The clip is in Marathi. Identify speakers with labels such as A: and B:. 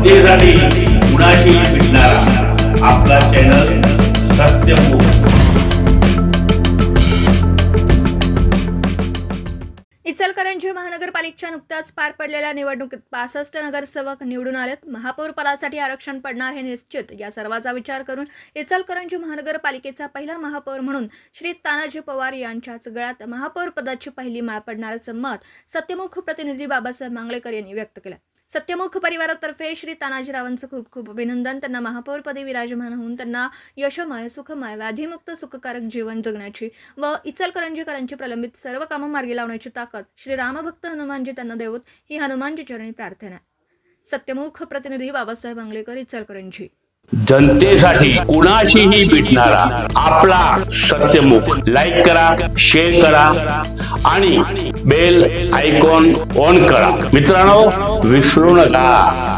A: जनतेसाठी कुणाशी भेटणारा आपला चॅनल सत्यमुख।
B: इचलकरंजी महानगरपालिकेच्या नुकत्याच पार पडलेल्या निवडणुकीत 65 नगरसेवक निवडून आलेत। महापौर पदासाठी आरक्षण पडणार हे निश्चित। या सर्वाचा विचार करून इचलकरंजी महानगरपालिकेचा पहिला महापौर म्हणून श्री तानाजी पवार यांच्याच गळ्यात महापौर पदाची पहिली माळ पडण्याचं मत सत्यमुख प्रतिनिधी बाबासाहेब मांगलेकर यांनी व्यक्त केलं। सत्यमुख परिवारातर्फे श्री तानाजीरावांचं खूप खूप अभिनंदन। त्यांना महापौरपदी विराजमान होऊन त्यांना यशमय, सुखमय, व्याधीमुक्त, सुखकारक जीवन जगण्याची व इचलकरंजीकरांची प्रलंबित सर्व कामं मार्गी लावण्याची ताकद श्री रामभक्त हनुमानजी त्यांना देवोत ही हनुमानजी चरणी प्रार्थना। सत्यमुख प्रतिनिधी बाबासाहेब मांगलेकर, इचलकरंजी।
A: जनतेसाठी कुणाशीही भेटणारा आपला सत्यमुख। लाईक करा, शेअर करा आणि बेल आयकॉन ऑन करा। मित्रांनो, विसरू नका।